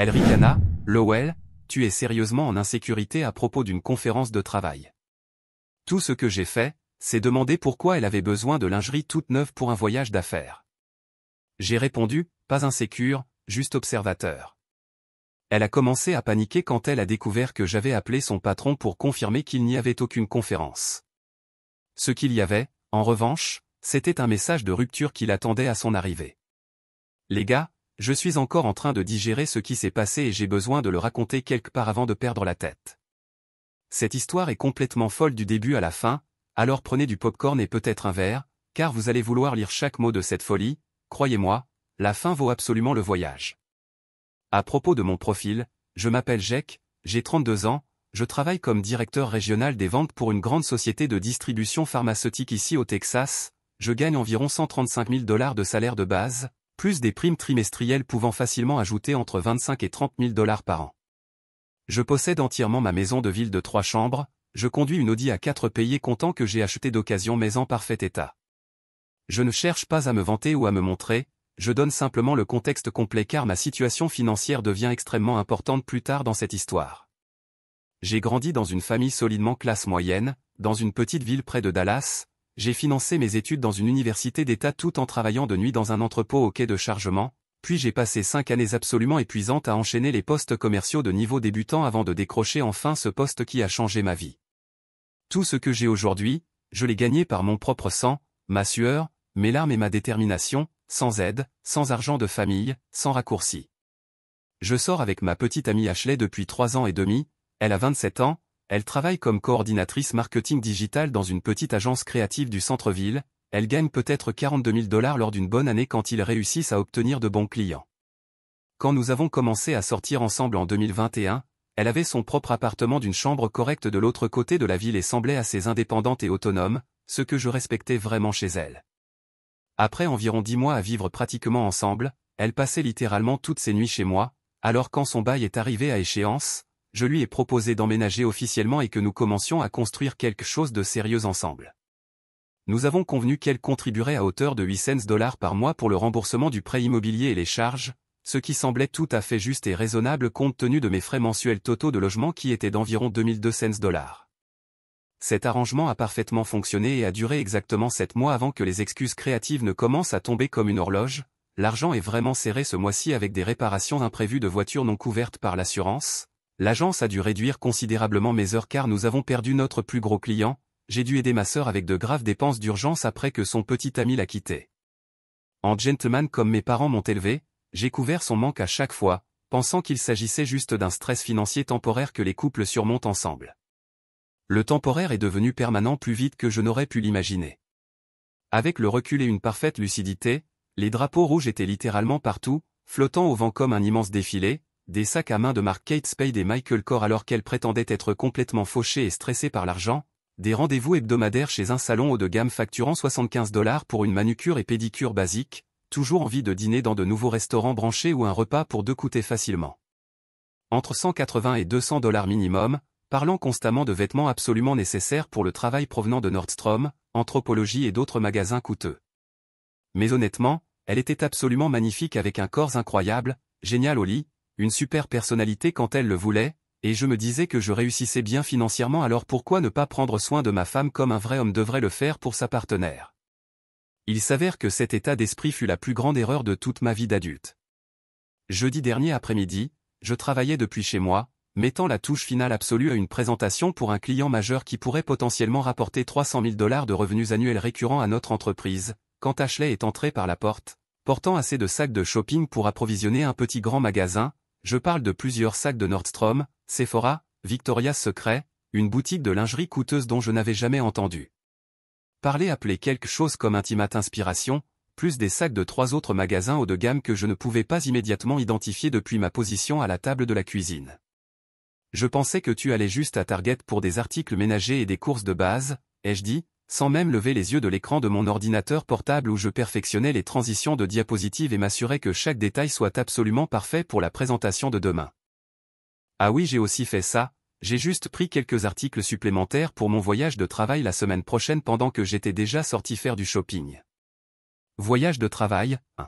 Elle ricana, Lowell, tu es sérieusement en insécurité à propos d'une conférence de travail. Tout ce que j'ai fait, c'est demander pourquoi elle avait besoin de lingerie toute neuve pour un voyage d'affaires. J'ai répondu, pas insécure, juste observateur. Elle a commencé à paniquer quand elle a découvert que j'avais appelé son patron pour confirmer qu'il n'y avait aucune conférence. Ce qu'il y avait, en revanche, c'était un message de rupture qui l'attendait à son arrivée. Les gars, je suis encore en train de digérer ce qui s'est passé et j'ai besoin de le raconter quelque part avant de perdre la tête. Cette histoire est complètement folle du début à la fin, alors prenez du popcorn et peut-être un verre, car vous allez vouloir lire chaque mot de cette folie, croyez-moi, la fin vaut absolument le voyage. À propos de mon profil, je m'appelle Jake, j'ai 32 ans, je travaille comme directeur régional des ventes pour une grande société de distribution pharmaceutique ici au Texas, je gagne environ 135 000 $ de salaire de base, plus des primes trimestrielles pouvant facilement ajouter entre 25 et 30 000 $ par an. Je possède entièrement ma maison de ville de 3 chambres, je conduis une Audi A4 payée comptant que j'ai acheté d'occasion mais en parfait état. Je ne cherche pas à me vanter ou à me montrer, je donne simplement le contexte complet car ma situation financière devient extrêmement importante plus tard dans cette histoire. J'ai grandi dans une famille solidement classe moyenne, dans une petite ville près de Dallas, j'ai financé mes études dans une université d'État tout en travaillant de nuit dans un entrepôt au quai de chargement, puis j'ai passé 5 années absolument épuisantes à enchaîner les postes commerciaux de niveau débutant avant de décrocher enfin ce poste qui a changé ma vie. Tout ce que j'ai aujourd'hui, je l'ai gagné par mon propre sang, ma sueur, mes larmes et ma détermination, sans aide, sans argent de famille, sans raccourci. Je sors avec ma petite amie Ashley depuis 3 ans et demi, elle a 27 ans, elle travaille comme coordinatrice marketing digital dans une petite agence créative du centre-ville, elle gagne peut-être 42 000 $ lors d'une bonne année quand ils réussissent à obtenir de bons clients. Quand nous avons commencé à sortir ensemble en 2021, elle avait son propre appartement d'une chambre correcte de l'autre côté de la ville et semblait assez indépendante et autonome, ce que je respectais vraiment chez elle. Après environ 10 mois à vivre pratiquement ensemble, elle passait littéralement toutes ses nuits chez moi, alors quand son bail est arrivé à échéance, je lui ai proposé d'emménager officiellement et que nous commencions à construire quelque chose de sérieux ensemble. Nous avons convenu qu'elle contribuerait à hauteur de 8 cents $ par mois pour le remboursement du prêt immobilier et les charges, ce qui semblait tout à fait juste et raisonnable compte tenu de mes frais mensuels totaux de logement qui étaient d'environ 2200 $. Cet arrangement a parfaitement fonctionné et a duré exactement 7 mois avant que les excuses créatives ne commencent à tomber comme une horloge. L'argent est vraiment serré ce mois-ci avec des réparations imprévues de voitures non couvertes par l'assurance. L'agence a dû réduire considérablement mes heures car nous avons perdu notre plus gros client. J'ai dû aider ma sœur avec de graves dépenses d'urgence après que son petit ami l'a quitté. En gentleman comme mes parents m'ont élevé, j'ai couvert son manque à chaque fois, pensant qu'il s'agissait juste d'un stress financier temporaire que les couples surmontent ensemble. Le temporaire est devenu permanent plus vite que je n'aurais pu l'imaginer. Avec le recul et une parfaite lucidité, les drapeaux rouges étaient littéralement partout, flottant au vent comme un immense défilé, des sacs à main de marque Kate Spade et Michael Kors alors qu'elle prétendait être complètement fauchée et stressée par l'argent, des rendez-vous hebdomadaires chez un salon haut de gamme facturant 75 $ pour une manucure et pédicure basique, toujours envie de dîner dans de nouveaux restaurants branchés où un repas pour 2 coûtait facilement entre 180 et 200 $ minimum, parlant constamment de vêtements absolument nécessaires pour le travail provenant de Nordstrom, Anthropologie et d'autres magasins coûteux. Mais honnêtement, elle était absolument magnifique avec un corps incroyable, génial au lit, une super personnalité quand elle le voulait, et je me disais que je réussissais bien financièrement alors pourquoi ne pas prendre soin de ma femme comme un vrai homme devrait le faire pour sa partenaire. Il s'avère que cet état d'esprit fut la plus grande erreur de toute ma vie d'adulte. Jeudi dernier après-midi, je travaillais depuis chez moi, mettant la touche finale absolue à une présentation pour un client majeur qui pourrait potentiellement rapporter 300 000 $ de revenus annuels récurrents à notre entreprise, quand Ashley est entrée par la porte, portant assez de sacs de shopping pour approvisionner un petit grand magasin. Je parle de plusieurs sacs de Nordstrom, Sephora, Victoria's Secret, une boutique de lingerie coûteuse dont je n'avais jamais entendu parler appelé quelque chose comme Intimate Inspiration, plus des sacs de 3 autres magasins haut de gamme que je ne pouvais pas immédiatement identifier depuis ma position à la table de la cuisine. Je pensais que tu allais juste à Target pour des articles ménagers et des courses de base, ai-je dit, sans même lever les yeux de l'écran de mon ordinateur portable où je perfectionnais les transitions de diapositives et m'assurais que chaque détail soit absolument parfait pour la présentation de demain. Ah oui, j'ai aussi fait ça, j'ai juste pris quelques articles supplémentaires pour mon voyage de travail la semaine prochaine pendant que j'étais déjà sorti faire du shopping. Voyage de travail, 1.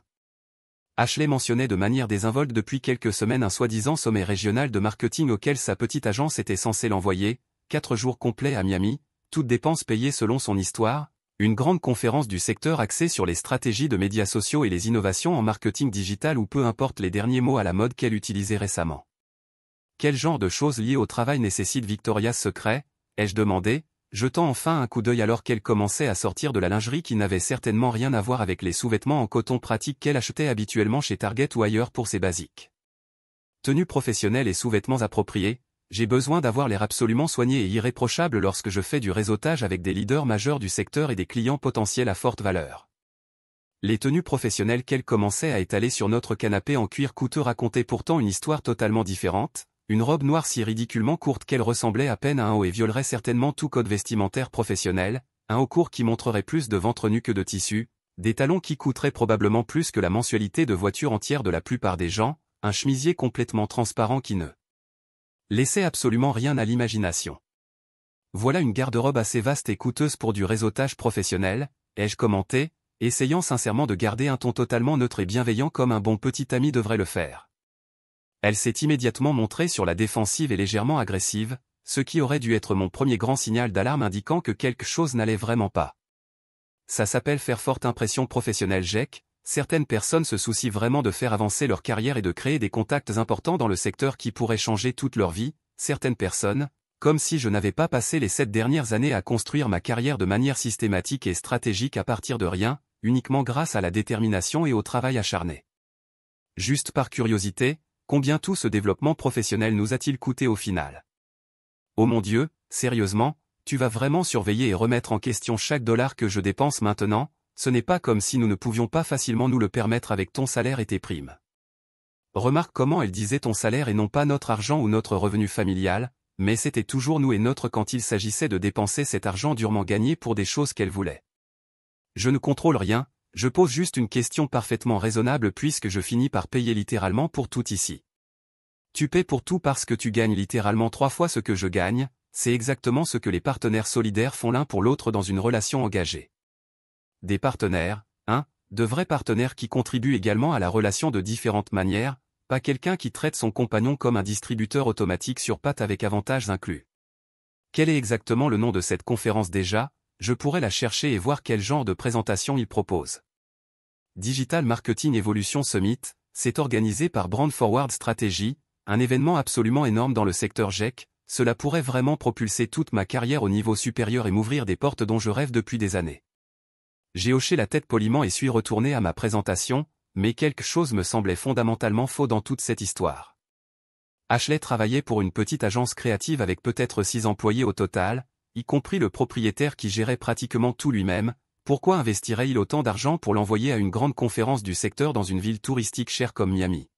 Ashley mentionnait de manière désinvolte depuis quelques semaines un soi-disant sommet régional de marketing auquel sa petite agence était censée l'envoyer, 4 jours complets à Miami, toutes dépenses payées selon son histoire, une grande conférence du secteur axée sur les stratégies de médias sociaux et les innovations en marketing digital ou peu importe les derniers mots à la mode qu'elle utilisait récemment. Quel genre de choses liées au travail nécessite Victoria's Secret, ai-je demandé, jetant enfin un coup d'œil alors qu'elle commençait à sortir de la lingerie qui n'avait certainement rien à voir avec les sous-vêtements en coton pratique qu'elle achetait habituellement chez Target ou ailleurs pour ses basiques. Tenue professionnelle et sous-vêtements appropriés, j'ai besoin d'avoir l'air absolument soigné et irréprochable lorsque je fais du réseautage avec des leaders majeurs du secteur et des clients potentiels à forte valeur. Les tenues professionnelles qu'elle commençait à étaler sur notre canapé en cuir coûteux racontaient pourtant une histoire totalement différente. Une robe noire si ridiculement courte qu'elle ressemblait à peine à un haut et violerait certainement tout code vestimentaire professionnel, un haut court qui montrerait plus de ventre nu que de tissu, des talons qui coûteraient probablement plus que la mensualité de voiture entière de la plupart des gens, un chemisier complètement transparent qui ne laissait absolument rien à l'imagination. Voilà une garde-robe assez vaste et coûteuse pour du réseautage professionnel, ai-je commenté, essayant sincèrement de garder un ton totalement neutre et bienveillant comme un bon petit ami devrait le faire. Elle s'est immédiatement montrée sur la défensive et légèrement agressive, ce qui aurait dû être mon premier grand signal d'alarme indiquant que quelque chose n'allait vraiment pas. Ça s'appelle faire forte impression professionnelle GEC, certaines personnes se soucient vraiment de faire avancer leur carrière et de créer des contacts importants dans le secteur qui pourraient changer toute leur vie, certaines personnes, comme si je n'avais pas passé les 7 dernières années à construire ma carrière de manière systématique et stratégique à partir de rien, uniquement grâce à la détermination et au travail acharné. Juste par curiosité, combien tout ce développement professionnel nous a-t-il coûté au final? Oh mon Dieu, sérieusement, tu vas vraiment surveiller et remettre en question chaque dollar que je dépense maintenant, ce n'est pas comme si nous ne pouvions pas facilement nous le permettre avec ton salaire et tes primes. Remarque comment elle disait ton salaire et non pas notre argent ou notre revenu familial, mais c'était toujours nous et notre quand il s'agissait de dépenser cet argent durement gagné pour des choses qu'elle voulait. Je ne contrôle rien. Je pose juste une question parfaitement raisonnable puisque je finis par payer littéralement pour tout ici. Tu paies pour tout parce que tu gagnes littéralement 3 fois ce que je gagne, c'est exactement ce que les partenaires solidaires font l'un pour l'autre dans une relation engagée. Des partenaires, de vrais partenaires qui contribuent également à la relation de différentes manières, pas quelqu'un qui traite son compagnon comme un distributeur automatique sur pattes avec avantages inclus. Quel est exactement le nom de cette conférence déjà? Je pourrais la chercher et voir quel genre de présentation il propose. Digital Marketing Evolution Summit, c'est organisé par Brand Forward Strategy, un événement absolument énorme dans le secteur GEC, cela pourrait vraiment propulser toute ma carrière au niveau supérieur et m'ouvrir des portes dont je rêve depuis des années. J'ai hoché la tête poliment et suis retourné à ma présentation, mais quelque chose me semblait fondamentalement faux dans toute cette histoire. Ashley travaillait pour une petite agence créative avec peut-être 6 employés au total, y compris le propriétaire qui gérait pratiquement tout lui-même. Pourquoi investirait-il autant d'argent pour l'envoyer à une grande conférence du secteur dans une ville touristique chère comme Miami?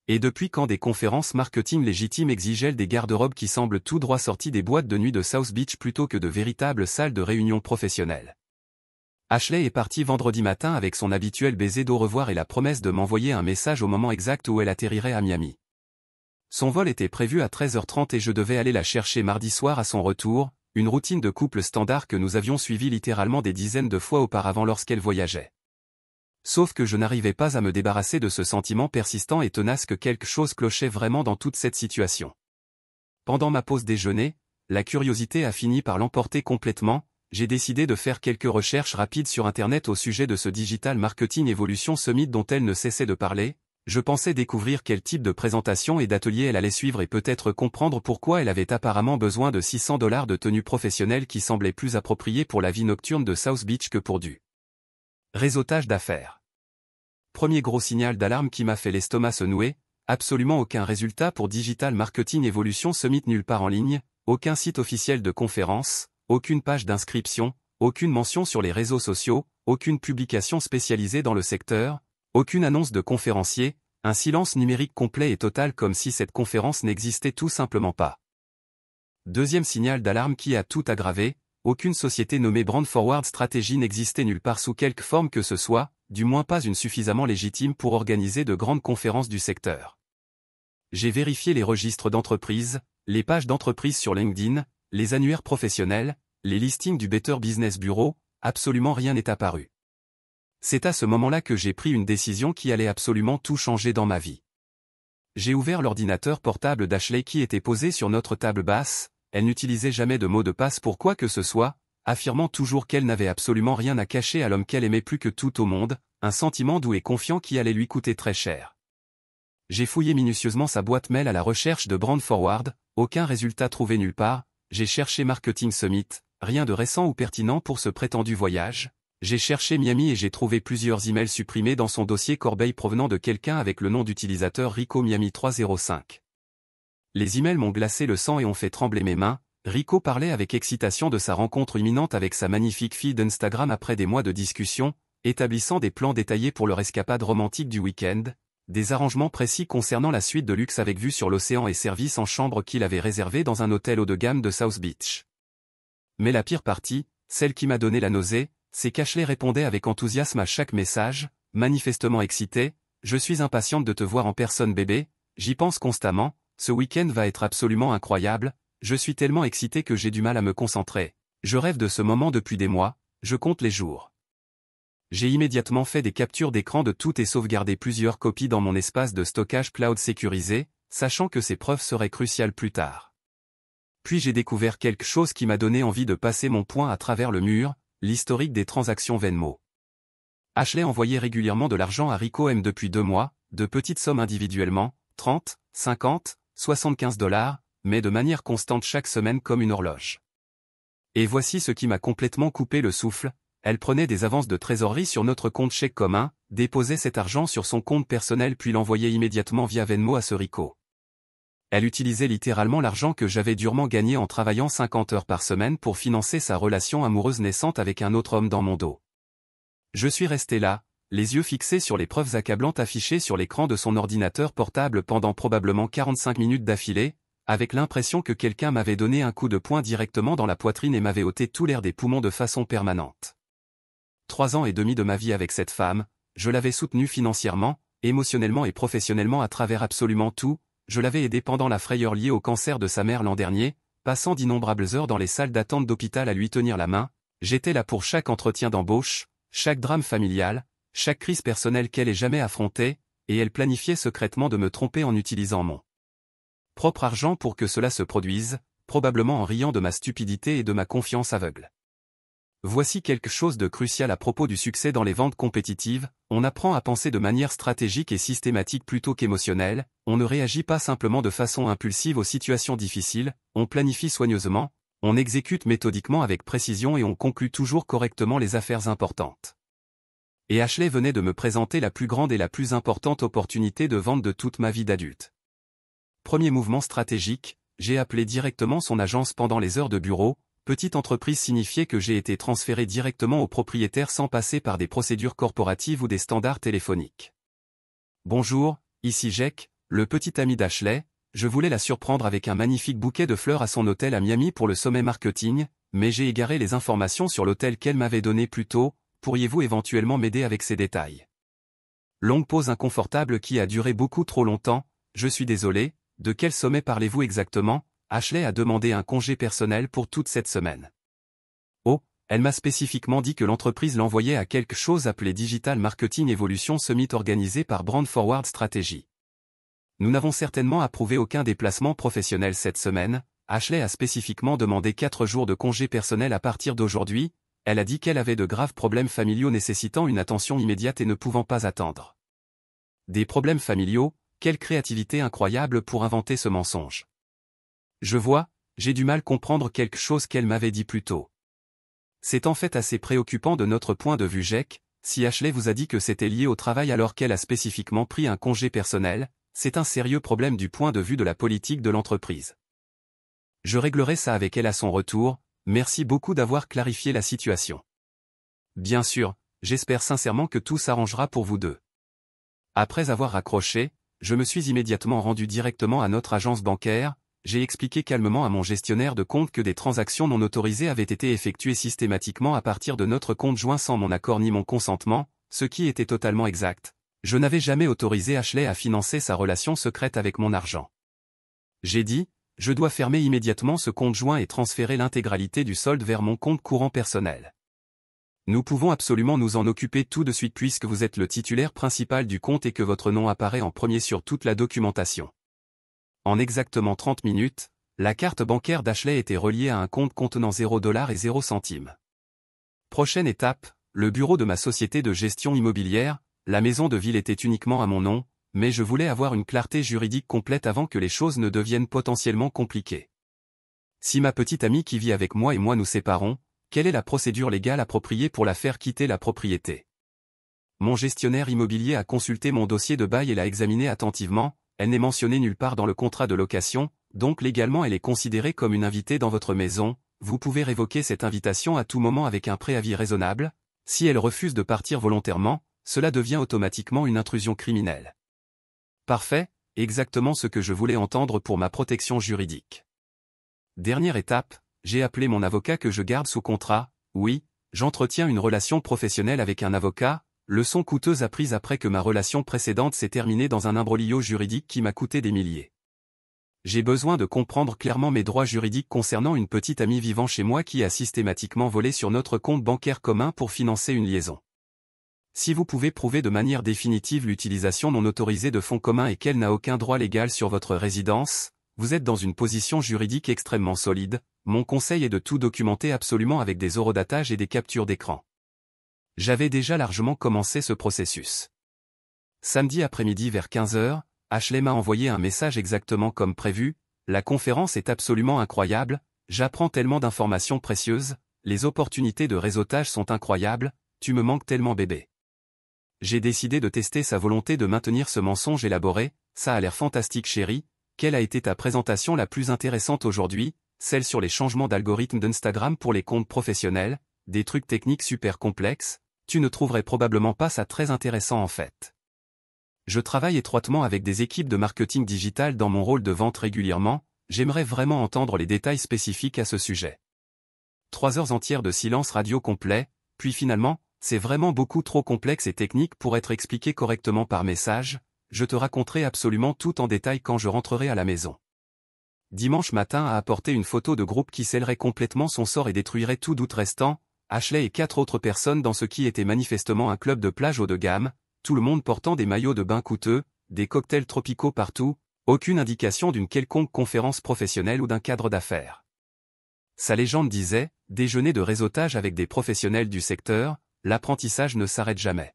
Et depuis quand des conférences marketing légitimes exigent des garde-robes qui semblent tout droit sortis des boîtes de nuit de South Beach plutôt que de véritables salles de réunion professionnelles? Ashley est partie vendredi matin avec son habituel baiser d'au revoir et la promesse de m'envoyer un message au moment exact où elle atterrirait à Miami. Son vol était prévu à 13h30 et je devais aller la chercher mardi soir à son retour, une routine de couple standard que nous avions suivie littéralement des dizaines de fois auparavant lorsqu'elle voyageait. Sauf que je n'arrivais pas à me débarrasser de ce sentiment persistant et tenace que quelque chose clochait vraiment dans toute cette situation. Pendant ma pause déjeuner, la curiosité a fini par l'emporter complètement, j'ai décidé de faire quelques recherches rapides sur Internet au sujet de ce Digital Marketing Evolution Summit dont elle ne cessait de parler. Je pensais découvrir quel type de présentation et d'atelier elle allait suivre et peut-être comprendre pourquoi elle avait apparemment besoin de $600 de tenue professionnelle qui semblait plus appropriée pour la vie nocturne de South Beach que pour du réseautage d'affaires. Premier gros signal d'alarme qui m'a fait l'estomac se nouer, absolument aucun résultat pour Digital Marketing Evolution Summit nulle part en ligne, aucun site officiel de conférence, aucune page d'inscription, aucune mention sur les réseaux sociaux, aucune publication spécialisée dans le secteur, aucune annonce de conférencier, un silence numérique complet et total comme si cette conférence n'existait tout simplement pas. Deuxième signal d'alarme qui a tout aggravé, aucune société nommée Brand Forward Strategy n'existait nulle part sous quelque forme que ce soit, du moins pas une suffisamment légitime pour organiser de grandes conférences du secteur. J'ai vérifié les registres d'entreprise, les pages d'entreprise sur LinkedIn, les annuaires professionnels, les listings du Better Business Bureau, absolument rien n'est apparu. C'est à ce moment-là que j'ai pris une décision qui allait absolument tout changer dans ma vie. J'ai ouvert l'ordinateur portable d'Ashley qui était posé sur notre table basse, elle n'utilisait jamais de mot de passe pour quoi que ce soit, affirmant toujours qu'elle n'avait absolument rien à cacher à l'homme qu'elle aimait plus que tout au monde, un sentiment doux et confiant qui allait lui coûter très cher. J'ai fouillé minutieusement sa boîte mail à la recherche de Brand Forward, aucun résultat trouvé nulle part, j'ai cherché Marketing Summit, rien de récent ou pertinent pour ce prétendu voyage, j'ai cherché Miami et j'ai trouvé plusieurs emails supprimés dans son dossier corbeille provenant de quelqu'un avec le nom d'utilisateur Rico Miami 305. Les emails m'ont glacé le sang et ont fait trembler mes mains. Rico parlait avec excitation de sa rencontre imminente avec sa magnifique fille d'Instagram après des mois de discussion, établissant des plans détaillés pour leur escapade romantique du week-end, des arrangements précis concernant la suite de luxe avec vue sur l'océan et service en chambre qu'il avait réservé dans un hôtel haut de gamme de South Beach. Mais la pire partie, celle qui m'a donné la nausée, c'est qu'Ashley répondait avec enthousiasme à chaque message, manifestement excitée, « Je suis impatiente de te voir en personne bébé, j'y pense constamment, ce week-end va être absolument incroyable, je suis tellement excitée que j'ai du mal à me concentrer, je rêve de ce moment depuis des mois, je compte les jours. » J'ai immédiatement fait des captures d'écran de tout et sauvegardé plusieurs copies dans mon espace de stockage cloud sécurisé, sachant que ces preuves seraient cruciales plus tard. Puis j'ai découvert quelque chose qui m'a donné envie de passer mon poing à travers le mur, l'historique des transactions Venmo. Ashley envoyait régulièrement de l'argent à Rico M depuis 2 mois, de petites sommes individuellement, 30, 50, 75 $, mais de manière constante chaque semaine comme une horloge. Et voici ce qui m'a complètement coupé le souffle, elle prenait des avances de trésorerie sur notre compte chèque commun, déposait cet argent sur son compte personnel puis l'envoyait immédiatement via Venmo à ce Rico. Elle utilisait littéralement l'argent que j'avais durement gagné en travaillant 50 heures par semaine pour financer sa relation amoureuse naissante avec un autre homme dans mon dos. Je suis resté là, les yeux fixés sur les preuves accablantes affichées sur l'écran de son ordinateur portable pendant probablement 45 minutes d'affilée, avec l'impression que quelqu'un m'avait donné un coup de poing directement dans la poitrine et m'avait ôté tout l'air des poumons de façon permanente. 3 ans et demi de ma vie avec cette femme, je l'avais soutenue financièrement, émotionnellement et professionnellement à travers absolument tout, je l'avais aidée pendant la frayeur liée au cancer de sa mère l'an dernier, passant d'innombrables heures dans les salles d'attente d'hôpital à lui tenir la main, j'étais là pour chaque entretien d'embauche, chaque drame familial, chaque crise personnelle qu'elle ait jamais affrontée, et elle planifiait secrètement de me tromper en utilisant mon propre argent pour que cela se produise, probablement en riant de ma stupidité et de ma confiance aveugle. Voici quelque chose de crucial à propos du succès dans les ventes compétitives, on apprend à penser de manière stratégique et systématique plutôt qu'émotionnelle, on ne réagit pas simplement de façon impulsive aux situations difficiles, on planifie soigneusement, on exécute méthodiquement avec précision et on conclut toujours correctement les affaires importantes. Et Ashley venait de me présenter la plus grande et la plus importante opportunité de vente de toute ma vie d'adulte. Premier mouvement stratégique, j'ai appelé directement son agence pendant les heures de bureau. Petite entreprise signifiait que j'ai été transféré directement au propriétaire sans passer par des procédures corporatives ou des standards téléphoniques. Bonjour, ici Jack, le petit ami d'Ashley, je voulais la surprendre avec un magnifique bouquet de fleurs à son hôtel à Miami pour le sommet marketing, mais j'ai égaré les informations sur l'hôtel qu'elle m'avait donné plus tôt, pourriez-vous éventuellement m'aider avec ces détails? Longue pause inconfortable qui a duré beaucoup trop longtemps, je suis désolé, de quel sommet parlez-vous exactement? Ashley a demandé un congé personnel pour toute cette semaine. Oh, elle m'a spécifiquement dit que l'entreprise l'envoyait à quelque chose appelé Digital Marketing Evolution Summit organisé par Brand Forward Strategy. Nous n'avons certainement approuvé aucun déplacement professionnel cette semaine, Ashley a spécifiquement demandé 4 jours de congé personnel à partir d'aujourd'hui, elle a dit qu'elle avait de graves problèmes familiaux nécessitant une attention immédiate et ne pouvant pas attendre. Des problèmes familiaux, quelle créativité incroyable pour inventer ce mensonge. Je vois, j'ai du mal comprendre quelque chose qu'elle m'avait dit plus tôt. C'est en fait assez préoccupant de notre point de vue Jack, si Ashley vous a dit que c'était lié au travail alors qu'elle a spécifiquement pris un congé personnel, c'est un sérieux problème du point de vue de la politique de l'entreprise. Je réglerai ça avec elle à son retour, merci beaucoup d'avoir clarifié la situation. Bien sûr, j'espère sincèrement que tout s'arrangera pour vous deux. Après avoir raccroché, je me suis immédiatement rendu directement à notre agence bancaire. J'ai expliqué calmement à mon gestionnaire de compte que des transactions non autorisées avaient été effectuées systématiquement à partir de notre compte joint sans mon accord ni mon consentement, ce qui était totalement exact. Je n'avais jamais autorisé Ashley à financer sa relation secrète avec mon argent. J'ai dit, je dois fermer immédiatement ce compte joint et transférer l'intégralité du solde vers mon compte courant personnel. Nous pouvons absolument nous en occuper tout de suite puisque vous êtes le titulaire principal du compte et que votre nom apparaît en premier sur toute la documentation. En exactement 30 minutes, la carte bancaire d'Ashley était reliée à un compte contenant 0$ et 0 centimes. Prochaine étape, le bureau de ma société de gestion immobilière. La maison de ville était uniquement à mon nom, mais je voulais avoir une clarté juridique complète avant que les choses ne deviennent potentiellement compliquées. Si ma petite amie qui vit avec moi et moi nous séparons, quelle est la procédure légale appropriée pour la faire quitter la propriété? Mon gestionnaire immobilier a consulté mon dossier de bail et l'a examiné attentivement. Elle n'est mentionnée nulle part dans le contrat de location, donc légalement elle est considérée comme une invitée dans votre maison. Vous pouvez révoquer cette invitation à tout moment avec un préavis raisonnable. Si elle refuse de partir volontairement, cela devient automatiquement une intrusion criminelle. Parfait, exactement ce que je voulais entendre pour ma protection juridique. Dernière étape, j'ai appelé mon avocat que je garde sous contrat. Oui, j'entretiens une relation professionnelle avec un avocat, leçon coûteuse apprise après que ma relation précédente s'est terminée dans un imbroglio juridique qui m'a coûté des milliers. J'ai besoin de comprendre clairement mes droits juridiques concernant une petite amie vivant chez moi qui a systématiquement volé sur notre compte bancaire commun pour financer une liaison. Si vous pouvez prouver de manière définitive l'utilisation non autorisée de fonds communs et qu'elle n'a aucun droit légal sur votre résidence, vous êtes dans une position juridique extrêmement solide. Mon conseil est de tout documenter absolument avec des horodatages et des captures d'écran. J'avais déjà largement commencé ce processus. Samedi après-midi vers 15h, Ashley m'a envoyé un message exactement comme prévu. La conférence est absolument incroyable, j'apprends tellement d'informations précieuses, les opportunités de réseautage sont incroyables, tu me manques tellement bébé. J'ai décidé de tester sa volonté de maintenir ce mensonge élaboré. Ça a l'air fantastique chérie. Quelle a été ta présentation la plus intéressante aujourd'hui? Celle sur les changements d'algorithme d'Instagram pour les comptes professionnels, des trucs techniques super complexes? Tu ne trouverais probablement pas ça très intéressant en fait. Je travaille étroitement avec des équipes de marketing digital dans mon rôle de vente régulièrement, j'aimerais vraiment entendre les détails spécifiques à ce sujet. 3 heures entières de silence radio complet, puis finalement, c'est vraiment beaucoup trop complexe et technique pour être expliqué correctement par message, je te raconterai absolument tout en détail quand je rentrerai à la maison. Dimanche matin a apporté une photo de groupe qui scellerait complètement son sort et détruirait tout doute restant, Ashley et 4 autres personnes dans ce qui était manifestement un club de plage haut de gamme, tout le monde portant des maillots de bain coûteux, des cocktails tropicaux partout, aucune indication d'une quelconque conférence professionnelle ou d'un cadre d'affaires. Sa légende disait, déjeuner de réseautage avec des professionnels du secteur, l'apprentissage ne s'arrête jamais.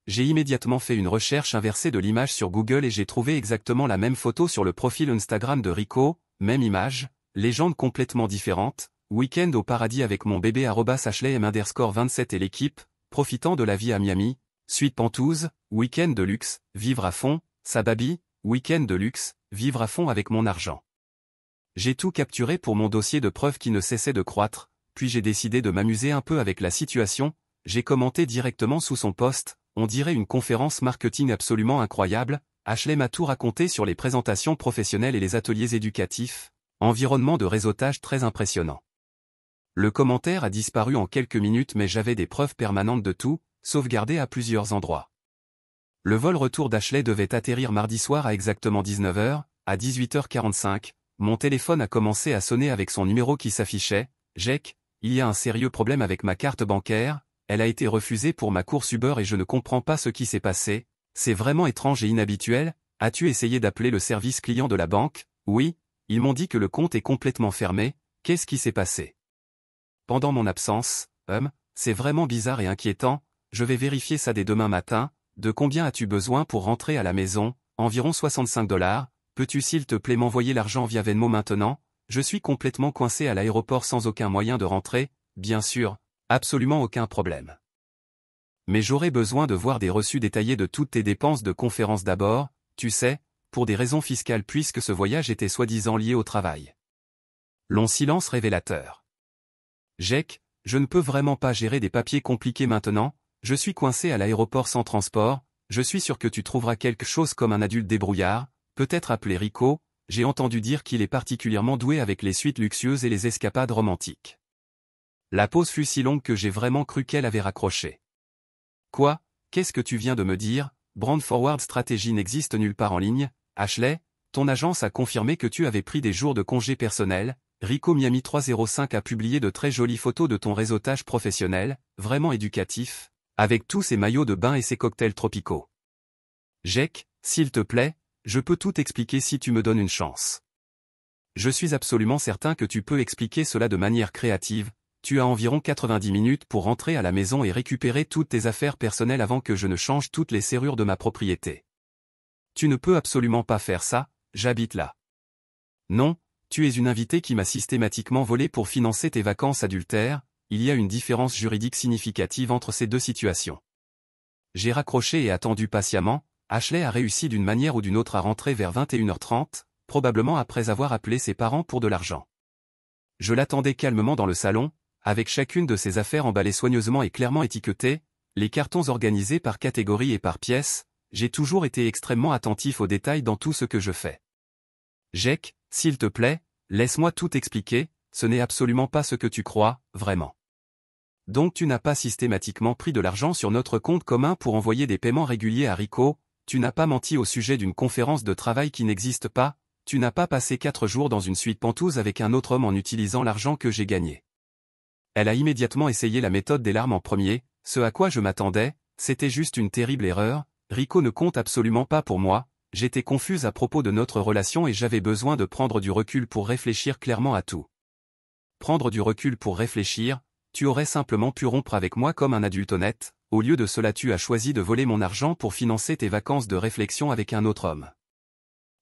J'ai immédiatement fait une recherche inversée de l'image sur Google et j'ai trouvé exactement la même photo sur le profil Instagram de Rico, même image, légende complètement différente, week-end au paradis avec mon bébé @AshleyM_27 et l'équipe, profitant de la vie à Miami, suite Pentouze, week-end de luxe, vivre à fond, Sababi, week-end de luxe, vivre à fond avec mon argent. J'ai tout capturé pour mon dossier de preuves qui ne cessait de croître, puis j'ai décidé de m'amuser un peu avec la situation, j'ai commenté directement sous son post, on dirait une conférence marketing absolument incroyable, Ashley m'a tout raconté sur les présentations professionnelles et les ateliers éducatifs, environnement de réseautage très impressionnant. Le commentaire a disparu en quelques minutes mais j'avais des preuves permanentes de tout, sauvegardées à plusieurs endroits. Le vol retour d'Ashley devait atterrir mardi soir à exactement 19h, à 18h45, mon téléphone a commencé à sonner avec son numéro qui s'affichait, Jack, il y a un sérieux problème avec ma carte bancaire, elle a été refusée pour ma course Uber et je ne comprends pas ce qui s'est passé, c'est vraiment étrange et inhabituel, as-tu essayé d'appeler le service client de la banque? Oui, ils m'ont dit que le compte est complètement fermé, qu'est-ce qui s'est passé? Pendant mon absence, c'est vraiment bizarre et inquiétant, je vais vérifier ça dès demain matin, de combien as-tu besoin pour rentrer à la maison? Environ $65, peux-tu s'il te plaît m'envoyer l'argent via Venmo maintenant? Je suis complètement coincé à l'aéroport sans aucun moyen de rentrer, bien sûr, absolument aucun problème. Mais j'aurais besoin de voir des reçus détaillés de toutes tes dépenses de conférence d'abord, tu sais, pour des raisons fiscales puisque ce voyage était soi-disant lié au travail. Long silence révélateur. Jack, je ne peux vraiment pas gérer des papiers compliqués maintenant, je suis coincé à l'aéroport sans transport, je suis sûr que tu trouveras quelque chose comme un adulte débrouillard, peut-être appelé Rico, j'ai entendu dire qu'il est particulièrement doué avec les suites luxueuses et les escapades romantiques. La pause fut si longue que j'ai vraiment cru qu'elle avait raccroché. Quoi? Qu'est-ce que tu viens de me dire? Brand Forward Strategy n'existe nulle part en ligne, Ashley, ton agence a confirmé que tu avais pris des jours de congé personnel, Rico Miami 305 a publié de très jolies photos de ton réseautage professionnel, vraiment éducatif, avec tous ses maillots de bain et ses cocktails tropicaux. Jake, s'il te plaît, je peux tout expliquer si tu me donnes une chance. Je suis absolument certain que tu peux expliquer cela de manière créative. Tu as environ 90 minutes pour rentrer à la maison et récupérer toutes tes affaires personnelles avant que je ne change toutes les serrures de ma propriété. Tu ne peux absolument pas faire ça, j'habite là. Non, tu es une invitée qui m'a systématiquement volé pour financer tes vacances adultères, il y a une différence juridique significative entre ces deux situations. J'ai raccroché et attendu patiemment, Ashley a réussi d'une manière ou d'une autre à rentrer vers 21h30, probablement après avoir appelé ses parents pour de l'argent. Je l'attendais calmement dans le salon, avec chacune de ses affaires emballées soigneusement et clairement étiquetées, les cartons organisés par catégorie et par pièce, j'ai toujours été extrêmement attentif aux détails dans tout ce que je fais. Jake, s'il te plaît, laisse-moi tout expliquer, ce n'est absolument pas ce que tu crois, vraiment. Donc tu n'as pas systématiquement pris de l'argent sur notre compte commun pour envoyer des paiements réguliers à Rico, tu n'as pas menti au sujet d'une conférence de travail qui n'existe pas, tu n'as pas passé 4 jours dans une suite pentouse avec un autre homme en utilisant l'argent que j'ai gagné. Elle a immédiatement essayé la méthode des larmes en premier, ce à quoi je m'attendais, c'était juste une terrible erreur, Rico ne compte absolument pas pour moi, j'étais confuse à propos de notre relation et j'avais besoin de prendre du recul pour réfléchir clairement à tout. Prendre du recul pour réfléchir, tu aurais simplement pu rompre avec moi comme un adulte honnête, au lieu de cela tu as choisi de voler mon argent pour financer tes vacances de réflexion avec un autre homme.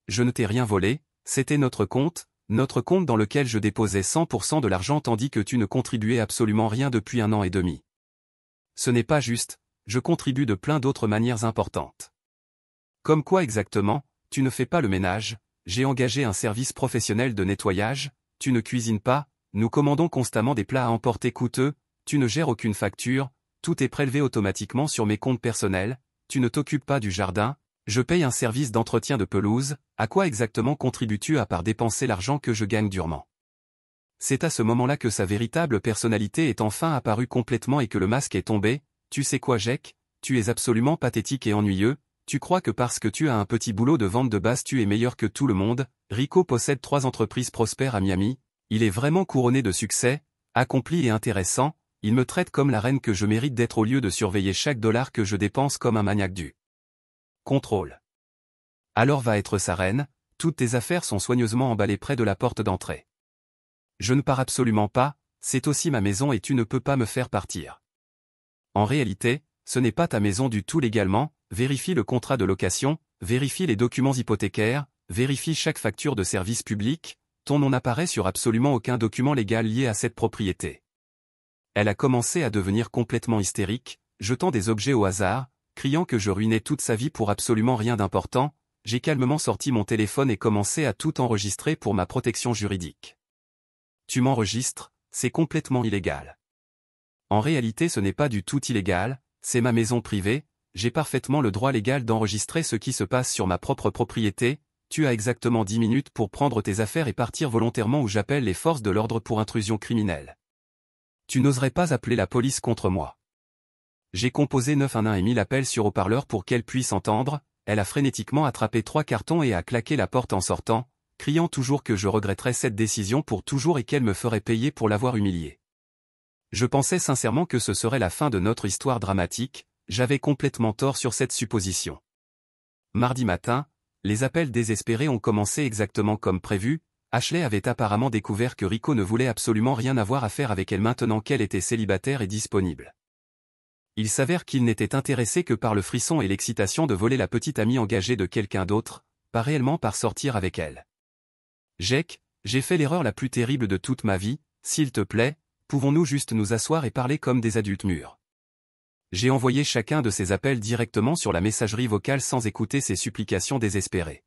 Je ne t'ai rien volé, c'était notre compte dans lequel je déposais 100% de l'argent tandis que tu ne contribuais absolument rien depuis 1 an et demi. Ce n'est pas juste, je contribue de plein d'autres manières importantes. Comme quoi exactement, tu ne fais pas le ménage, j'ai engagé un service professionnel de nettoyage, tu ne cuisines pas, nous commandons constamment des plats à emporter coûteux, tu ne gères aucune facture, tout est prélevé automatiquement sur mes comptes personnels, tu ne t'occupes pas du jardin, je paye un service d'entretien de pelouse, à quoi exactement contribues-tu à part dépenser l'argent que je gagne durement? C'est à ce moment-là que sa véritable personnalité est enfin apparue complètement et que le masque est tombé, tu sais quoi Jake, tu es absolument pathétique et ennuyeux, tu crois que parce que tu as un petit boulot de vente de base tu es meilleur que tout le monde, Rico possède 3 entreprises prospères à Miami, il est vraiment couronné de succès, accompli et intéressant, il me traite comme la reine que je mérite d'être au lieu de surveiller chaque dollar que je dépense comme un maniaque du contrôle. Alors va être sa reine, toutes tes affaires sont soigneusement emballées près de la porte d'entrée. Je ne pars absolument pas, c'est aussi ma maison et tu ne peux pas me faire partir. En réalité, ce n'est pas ta maison du tout légalement, vérifie le contrat de location, vérifie les documents hypothécaires, vérifie chaque facture de service public, ton nom n'apparaît sur absolument aucun document légal lié à cette propriété. Elle a commencé à devenir complètement hystérique, jetant des objets au hasard, criant que je ruinais toute sa vie pour absolument rien d'important, j'ai calmement sorti mon téléphone et commencé à tout enregistrer pour ma protection juridique. Tu m'enregistres, c'est complètement illégal. En réalité ce n'est pas du tout illégal, c'est ma maison privée, j'ai parfaitement le droit légal d'enregistrer ce qui se passe sur ma propre propriété, tu as exactement 10 minutes pour prendre tes affaires et partir volontairement ou j'appelle les forces de l'ordre pour intrusion criminelle. Tu n'oserais pas appeler la police contre moi. J'ai composé 911 et mis l'appel sur haut-parleur pour qu'elle puisse entendre, elle a frénétiquement attrapé 3 cartons et a claqué la porte en sortant, criant toujours que je regretterais cette décision pour toujours et qu'elle me ferait payer pour l'avoir humiliée. Je pensais sincèrement que ce serait la fin de notre histoire dramatique, j'avais complètement tort sur cette supposition. Mardi matin, les appels désespérés ont commencé exactement comme prévu, Ashley avait apparemment découvert que Rico ne voulait absolument rien avoir à faire avec elle maintenant qu'elle était célibataire et disponible. Il s'avère qu'il n'était intéressé que par le frisson et l'excitation de voler la petite amie engagée de quelqu'un d'autre, pas réellement par sortir avec elle. Jake, j'ai fait l'erreur la plus terrible de toute ma vie, s'il te plaît, pouvons-nous juste nous asseoir et parler comme des adultes mûrs? J'ai envoyé chacun de ces appels directement sur la messagerie vocale sans écouter ses supplications désespérées.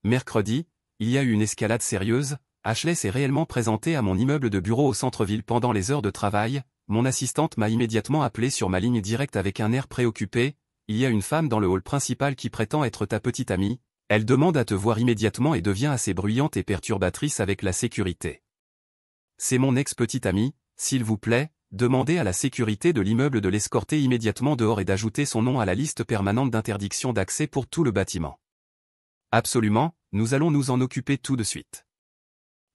Mercredi, il y a eu une escalade sérieuse, Ashley s'est réellement présentée à mon immeuble de bureau au centre-ville pendant les heures de travail, mon assistante m'a immédiatement appelé sur ma ligne directe avec un air préoccupé, il y a une femme dans le hall principal qui prétend être ta petite amie, elle demande à te voir immédiatement et devient assez bruyante et perturbatrice avec la sécurité. C'est mon ex-petite amie, s'il vous plaît, demandez à la sécurité de l'immeuble de l'escorter immédiatement dehors et d'ajouter son nom à la liste permanente d'interdiction d'accès pour tout le bâtiment. Absolument, nous allons nous en occuper tout de suite.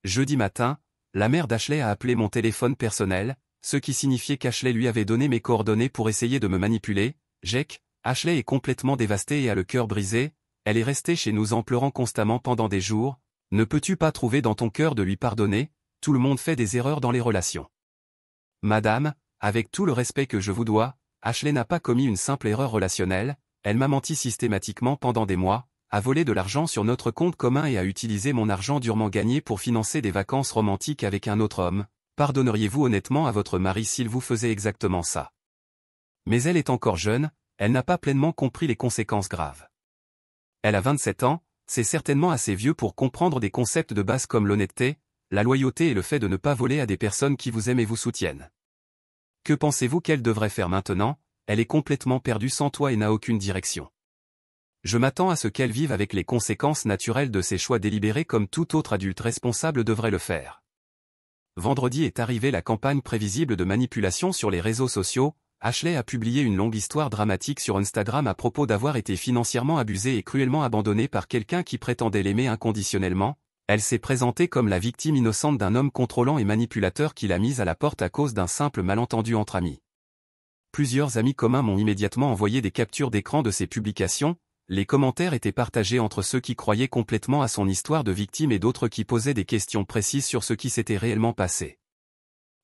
Jeudi matin, la mère d'Ashley a appelé mon téléphone personnel, ce qui signifiait qu'Ashley lui avait donné mes coordonnées pour essayer de me manipuler. Jake, Ashley est complètement dévastée et a le cœur brisé, elle est restée chez nous en pleurant constamment pendant des jours. Ne peux-tu pas trouver dans ton cœur de lui pardonner? Tout le monde fait des erreurs dans les relations. Madame, avec tout le respect que je vous dois, Ashley n'a pas commis une simple erreur relationnelle, elle m'a menti systématiquement pendant des mois, a volé de l'argent sur notre compte commun et a utilisé mon argent durement gagné pour financer des vacances romantiques avec un autre homme. Pardonneriez-vous honnêtement à votre mari s'il vous faisait exactement ça? Mais elle est encore jeune, elle n'a pas pleinement compris les conséquences graves. Elle a 27 ans, c'est certainement assez vieux pour comprendre des concepts de base comme l'honnêteté, la loyauté et le fait de ne pas voler à des personnes qui vous aiment et vous soutiennent. Que pensez-vous qu'elle devrait faire maintenant? Elle est complètement perdue sans toi et n'a aucune direction. Je m'attends à ce qu'elle vive avec les conséquences naturelles de ses choix délibérés comme tout autre adulte responsable devrait le faire. Vendredi est arrivée la campagne prévisible de manipulation sur les réseaux sociaux. Ashley a publié une longue histoire dramatique sur Instagram à propos d'avoir été financièrement abusée et cruellement abandonnée par quelqu'un qui prétendait l'aimer inconditionnellement. Elle s'est présentée comme la victime innocente d'un homme contrôlant et manipulateur qui l'a mise à la porte à cause d'un simple malentendu entre amis. Plusieurs amis communs m'ont immédiatement envoyé des captures d'écran de ces publications. Les commentaires étaient partagés entre ceux qui croyaient complètement à son histoire de victime et d'autres qui posaient des questions précises sur ce qui s'était réellement passé.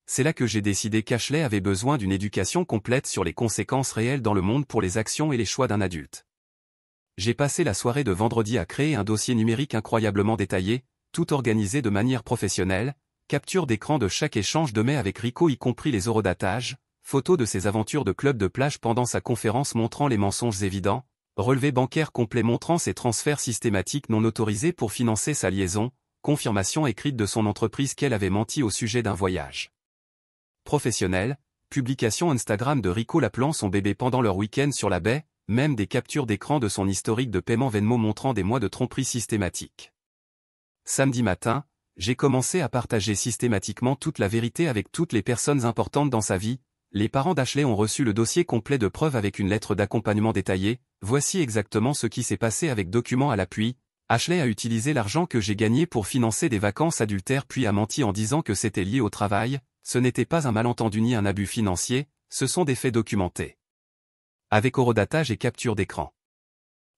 C'est là que j'ai décidé qu'Ashley avait besoin d'une éducation complète sur les conséquences réelles dans le monde pour les actions et les choix d'un adulte. J'ai passé la soirée de vendredi à créer un dossier numérique incroyablement détaillé, tout organisé de manière professionnelle, capture d'écran de chaque échange de mails avec Rico y compris les eurodatages, photos de ses aventures de club de plage pendant sa conférence montrant les mensonges évidents, relevé bancaire complet montrant ses transferts systématiques non autorisés pour financer sa liaison, confirmation écrite de son entreprise qu'elle avait menti au sujet d'un voyage professionnel, publication Instagram de Rico l'appelant son bébé pendant leur week-end sur la baie, même des captures d'écran de son historique de paiement Venmo montrant des mois de tromperie systématique. Samedi matin, j'ai commencé à partager systématiquement toute la vérité avec toutes les personnes importantes dans sa vie. Les parents d'Ashley ont reçu le dossier complet de preuves avec une lettre d'accompagnement détaillée. Voici exactement ce qui s'est passé avec documents à l'appui. Ashley a utilisé l'argent que j'ai gagné pour financer des vacances adultères puis a menti en disant que c'était lié au travail. Ce n'était pas un malentendu ni un abus financier, ce sont des faits documentés. Avec horodatage et capture d'écran.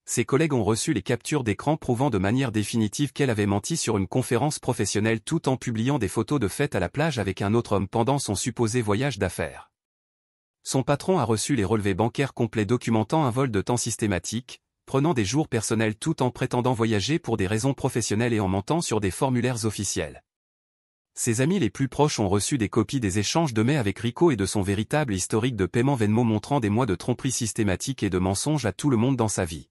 Ses collègues ont reçu les captures d'écran prouvant de manière définitive qu'elle avait menti sur une conférence professionnelle tout en publiant des photos de fête à la plage avec un autre homme pendant son supposé voyage d'affaires. Son patron a reçu les relevés bancaires complets documentant un vol de temps systématique, prenant des jours personnels tout en prétendant voyager pour des raisons professionnelles et en mentant sur des formulaires officiels. Ses amis les plus proches ont reçu des copies des échanges de mails avec Rico et de son véritable historique de paiement Venmo montrant des mois de tromperie systématique et de mensonges à tout le monde dans sa vie.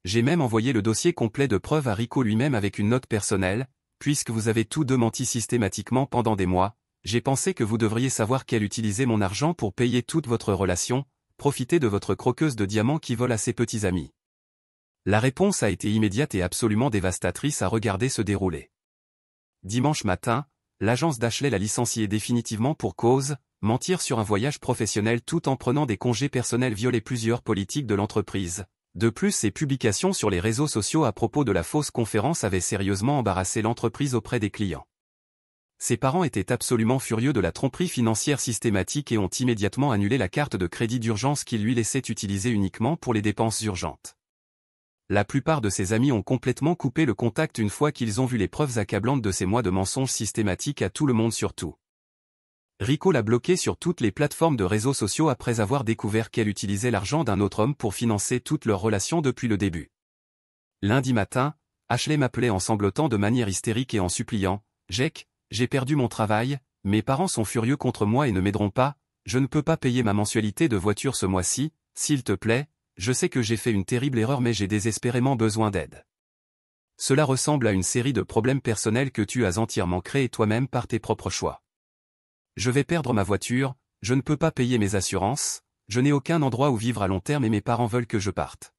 J'ai même envoyé le dossier complet de preuves à Rico lui-même avec une note personnelle. Puisque vous avez tous deux menti systématiquement pendant des mois, j'ai pensé que vous devriez savoir qu'elle utilisait mon argent pour payer toute votre relation, profiter de votre croqueuse de diamants qui vole à ses petits amis. La réponse a été immédiate et absolument dévastatrice à regarder se dérouler. Dimanche matin, l'agence d'Ashley l'a licencié définitivement pour cause, mentir sur un voyage professionnel tout en prenant des congés personnels violer plusieurs politiques de l'entreprise. De plus, ses publications sur les réseaux sociaux à propos de la fausse conférence avaient sérieusement embarrassé l'entreprise auprès des clients. Ses parents étaient absolument furieux de la tromperie financière systématique et ont immédiatement annulé la carte de crédit d'urgence qu'ils lui laissaient utiliser uniquement pour les dépenses urgentes. La plupart de ses amis ont complètement coupé le contact une fois qu'ils ont vu les preuves accablantes de ces mois de mensonges systématiques à tout le monde surtout. Rico l'a bloqué sur toutes les plateformes de réseaux sociaux après avoir découvert qu'elle utilisait l'argent d'un autre homme pour financer toutes leurs relations depuis le début. Lundi matin, Ashley m'appelait en sanglotant de manière hystérique et en suppliant « Jake, j'ai perdu mon travail, mes parents sont furieux contre moi et ne m'aideront pas, je ne peux pas payer ma mensualité de voiture ce mois-ci, s'il te plaît, je sais que j'ai fait une terrible erreur mais j'ai désespérément besoin d'aide. » Cela ressemble à une série de problèmes personnels que tu as entièrement créés toi-même par tes propres choix. Je vais perdre ma voiture, je ne peux pas payer mes assurances, je n'ai aucun endroit où vivre à long terme et mes parents veulent que je parte.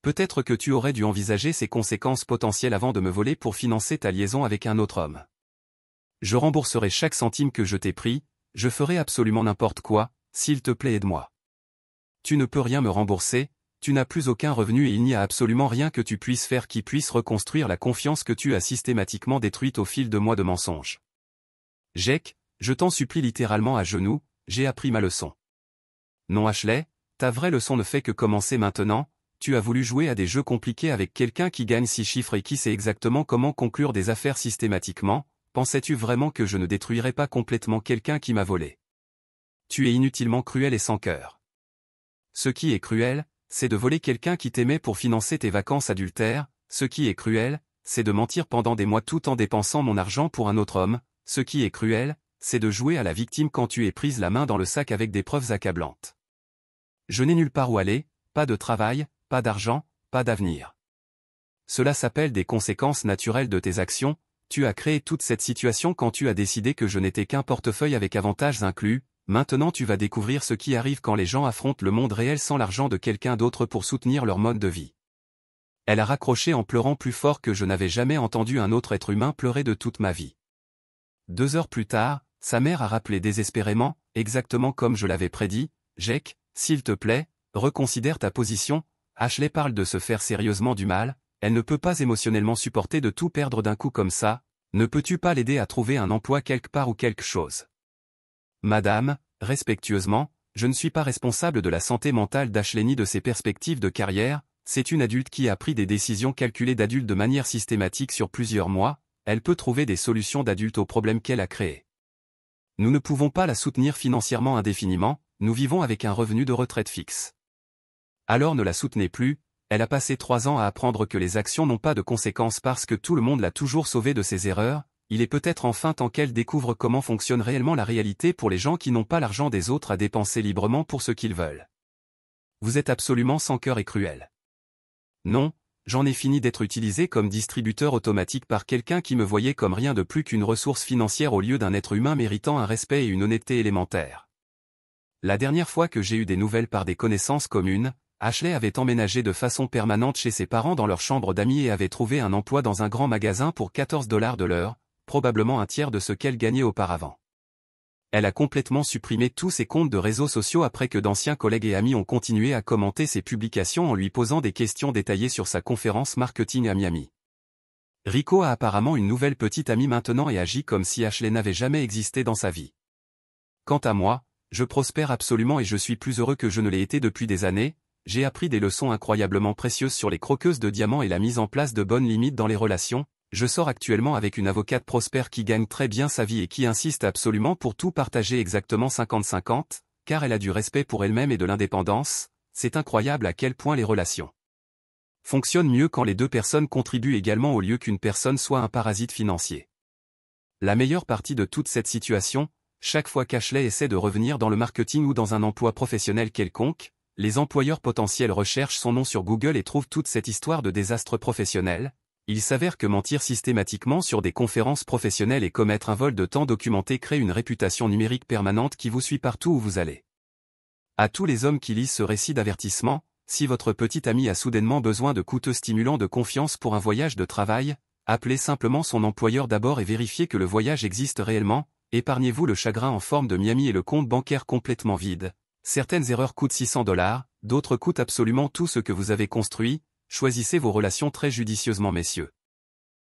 Peut-être que tu aurais dû envisager ces conséquences potentielles avant de me voler pour financer ta liaison avec un autre homme. Je rembourserai chaque centime que je t'ai pris, je ferai absolument n'importe quoi, s'il te plaît aide-moi. Tu ne peux rien me rembourser, tu n'as plus aucun revenu et il n'y a absolument rien que tu puisses faire qui puisse reconstruire la confiance que tu as systématiquement détruite au fil de mois de mensonges. Jake, je t'en supplie littéralement à genoux, j'ai appris ma leçon. Non Ashley, ta vraie leçon ne fait que commencer maintenant, tu as voulu jouer à des jeux compliqués avec quelqu'un qui gagne 6 chiffres et qui sait exactement comment conclure des affaires systématiquement, pensais-tu vraiment que je ne détruirais pas complètement quelqu'un qui m'a volé? Tu es inutilement cruel et sans cœur. Ce qui est cruel, c'est de voler quelqu'un qui t'aimait pour financer tes vacances adultères, ce qui est cruel, c'est de mentir pendant des mois tout en dépensant mon argent pour un autre homme, ce qui est cruel, c'est de jouer à la victime quand tu es prise la main dans le sac avec des preuves accablantes. Je n'ai nulle part où aller, pas de travail, pas d'argent, pas d'avenir. Cela s'appelle des conséquences naturelles de tes actions, tu as créé toute cette situation quand tu as décidé que je n'étais qu'un portefeuille avec avantages inclus, maintenant tu vas découvrir ce qui arrive quand les gens affrontent le monde réel sans l'argent de quelqu'un d'autre pour soutenir leur mode de vie. Elle a raccroché en pleurant plus fort que je n'avais jamais entendu un autre être humain pleurer de toute ma vie. 2 heures plus tard, sa mère a rappelé désespérément, exactement comme je l'avais prédit, « Jake, s'il te plaît, reconsidère ta position, Ashley parle de se faire sérieusement du mal, elle ne peut pas émotionnellement supporter de tout perdre d'un coup comme ça, ne peux-tu pas l'aider à trouver un emploi quelque part ou quelque chose ?» Madame, respectueusement, je ne suis pas responsable de la santé mentale d'Ashley ni de ses perspectives de carrière, c'est une adulte qui a pris des décisions calculées d'adulte de manière systématique sur plusieurs mois, elle peut trouver des solutions d'adulte aux problèmes qu'elle a créés. Nous ne pouvons pas la soutenir financièrement indéfiniment, nous vivons avec un revenu de retraite fixe. Alors ne la soutenez plus, elle a passé 3 ans à apprendre que les actions n'ont pas de conséquences parce que tout le monde l'a toujours sauvée de ses erreurs, il est peut-être enfin temps qu'elle découvre comment fonctionne réellement la réalité pour les gens qui n'ont pas l'argent des autres à dépenser librement pour ce qu'ils veulent. Vous êtes absolument sans cœur et cruel. Non, j'en ai fini d'être utilisé comme distributeur automatique par quelqu'un qui me voyait comme rien de plus qu'une ressource financière au lieu d'un être humain méritant un respect et une honnêteté élémentaires. La dernière fois que j'ai eu des nouvelles par des connaissances communes, Ashley avait emménagé de façon permanente chez ses parents dans leur chambre d'amis et avait trouvé un emploi dans un grand magasin pour $14 de l'heure, probablement un tiers de ce qu'elle gagnait auparavant. Elle a complètement supprimé tous ses comptes de réseaux sociaux après que d'anciens collègues et amis ont continué à commenter ses publications en lui posant des questions détaillées sur sa conférence marketing à Miami. Rico a apparemment une nouvelle petite amie maintenant et agit comme si Ashley n'avait jamais existé dans sa vie. Quant à moi, je prospère absolument et je suis plus heureux que je ne l'ai été depuis des années, j'ai appris des leçons incroyablement précieuses sur les croqueuses de diamants et la mise en place de bonnes limites dans les relations. Je sors actuellement avec une avocate prospère qui gagne très bien sa vie et qui insiste absolument pour tout partager exactement 50-50, car elle a du respect pour elle-même et de l'indépendance, c'est incroyable à quel point les relations fonctionnent mieux quand les 2 personnes contribuent également au lieu qu'une personne soit un parasite financier. La meilleure partie de toute cette situation, chaque fois qu'Ashley essaie de revenir dans le marketing ou dans un emploi professionnel quelconque, les employeurs potentiels recherchent son nom sur Google et trouvent toute cette histoire de désastre professionnel. Il s'avère que mentir systématiquement sur des conférences professionnelles et commettre un vol de temps documenté crée une réputation numérique permanente qui vous suit partout où vous allez. À tous les hommes qui lisent ce récit d'avertissement, si votre petit ami a soudainement besoin de coûteux stimulants de confiance pour un voyage de travail, appelez simplement son employeur d'abord et vérifiez que le voyage existe réellement, épargnez-vous le chagrin en forme de Miami et le compte bancaire complètement vide. Certaines erreurs coûtent $600, d'autres coûtent absolument tout ce que vous avez construit. Choisissez vos relations très judicieusement messieurs.